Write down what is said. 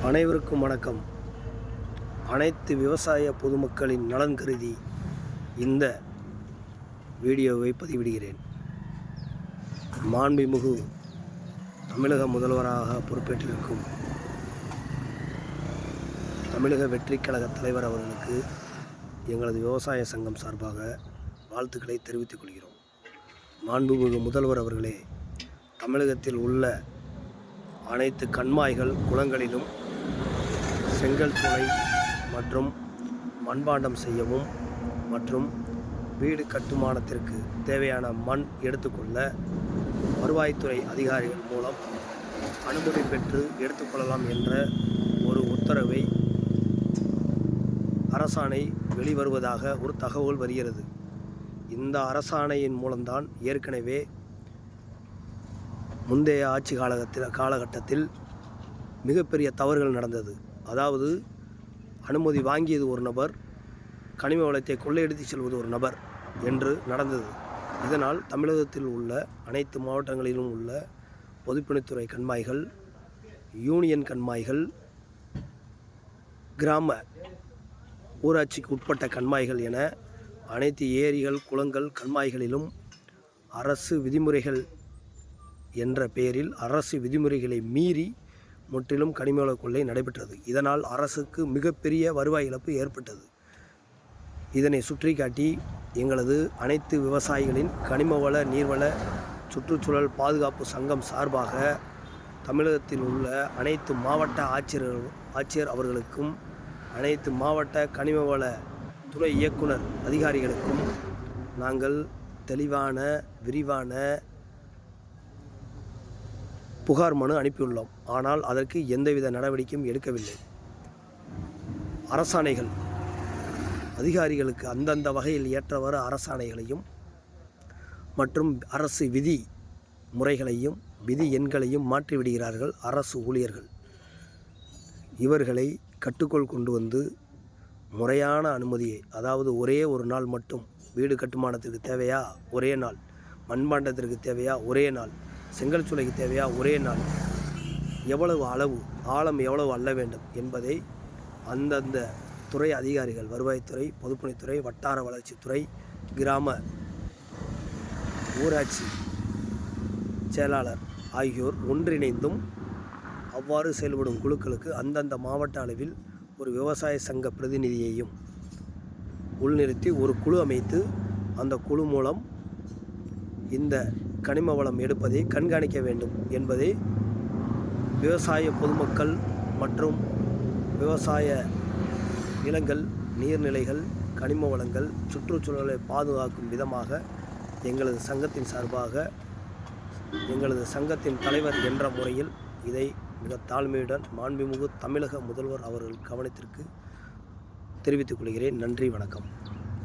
அனைவருக்கும் வணக்கம். அனைத்து விவசாய பொதுமக்களின் நலன் கருதி இந்த வீடியோவை பதிவிடுகிறேன். மாண்புமிகு தமிழக முதல்வராக பொறுப்பேற்றிருக்கும் தமிழக வெற்றிக் கழக தலைவர் அவர்களுக்கு எங்களது விவசாய சங்கம் சார்பாக வாழ்த்துக்களை தெரிவித்துக் கொள்கிறோம். மாண்புமிகு முதல்வர் அவர்களே, தமிழகத்தில் உள்ள அனைத்து கண்மாய்கள் குளங்களிலும் செங்கல் சூளை மற்றும் மண்பாண்டம் செய்யவும் மற்றும் வீடு கட்டுமானத்திற்கு தேவையான மண் எடுத்துக்கொள்ள வருவாய்த்துறை அதிகாரிகள் மூலம் அனுமதி பெற்று எடுத்துக்கொள்ளலாம் என்ற ஒரு உத்தரவை அரசாணை வெளிவருவதாக ஒரு தகவல் வருகிறது. இந்த அரசாணையின் மூலம்தான் ஏற்கனவே முந்தைய ஆட்சி காலகட்டத்தில் மிகப்பெரிய தவறுகள் நடந்தது. அதாவது, அனுமதி வாங்கியது ஒரு நபர், கனிம வளத்தை கொள்ளையடித்து செல்வது ஒரு நபர் என்று நடந்தது. இதனால் தமிழகத்தில் உள்ள அனைத்து மாவட்டங்களிலும் உள்ள பொதுப்பணித்துறை கண்மாய்கள், யூனியன் கண்மாய்கள், கிராம ஊராட்சிக்கு உட்பட்ட கண்மாய்கள் என அனைத்து ஏரிகள், குளங்கள், கண்மாய்களிலும் அரசு விதிமுறைகள் என்ற பெயரில் அரசு விதிமுறைகளை மீறி முற்றிலும் கனிமவள கொள்ளை நடைபெற்றது. இதனால் அரசுக்கு மிகப்பெரிய வருவாய் இழப்பு ஏற்பட்டது. இதனை சுற்றி காட்டி எங்களது அனைத்து விவசாயிகளின் கனிமவள நீர்வள சுற்றுச்சூழல் பாதுகாப்பு சங்கம் சார்பாக தமிழகத்தில் உள்ள அனைத்து மாவட்ட ஆட்சியர் அவர்களுக்கும் அனைத்து மாவட்ட கனிமவள துணை இயக்குனர் அதிகாரிகளுக்கும் நாங்கள் தெளிவான விரிவான புகார் மனு அனுப்பியுள்ளோம். ஆனால் அதற்கு எந்தவித நடவடிக்கையும் எடுக்கவில்லை. அரசாணைகள் அதிகாரிகளுக்கு அந்தந்த வகையில் ஏற்றவாறு அரசாணைகளையும் மற்றும் அரசு விதி முறைகளையும் விதி எண்களையும் மாற்றிவிடுகிறார்கள் அரசு ஊழியர்கள். இவர்களை கட்டுக்குள் கொண்டு வந்து முறையான அனுமதியை, அதாவது ஒரே ஒரு நாள் மட்டும் வீடு கட்டுமானத்திற்கு தேவையா ஒரே நாள், மண்பாண்டத்திற்கு தேவையா ஒரே நாள், செங்கல் சூளைக்கு தேவையா ஒரே நாள், எவ்வளவு அளவு ஆழம் எவ்வளவு அள்ள வேண்டும் என்பதை அந்தந்த துறை அதிகாரிகள், வருவாய்த்துறை, பொதுப்பணித்துறை, வட்டார வளர்ச்சித்துறை, கிராம ஊராட்சி செயலாளர் ஆகியோர் ஒன்றிணைந்தும் அவ்வாறு செயல்படும் குழுக்களுக்கு அந்தந்த மாவட்ட அளவில் ஒரு விவசாய சங்க பிரதிநிதியையும் உள்நிறுத்தி ஒரு குழு அமைத்து அந்த குழு மூலம் இந்த கனிம வளம் எடுப்பதை கண்காணிக்க வேண்டும் என்பதை விவசாய பொதுமக்கள் மற்றும் விவசாய நிலங்கள், நீர்நிலைகள், கனிம வளங்கள், சுற்றுச்சூழலை பாதுகாக்கும் விதமாக எங்களது சங்கத்தின் சார்பாக எங்களது சங்கத்தின் தலைவர் என்ற முறையில் இதை மிக தாழ்மையுடன் மாண்புமிகு தமிழக முதல்வர் அவர்கள் கவனத்திற்கு தெரிவித்துக் கொள்கிறேன். நன்றி, வணக்கம்.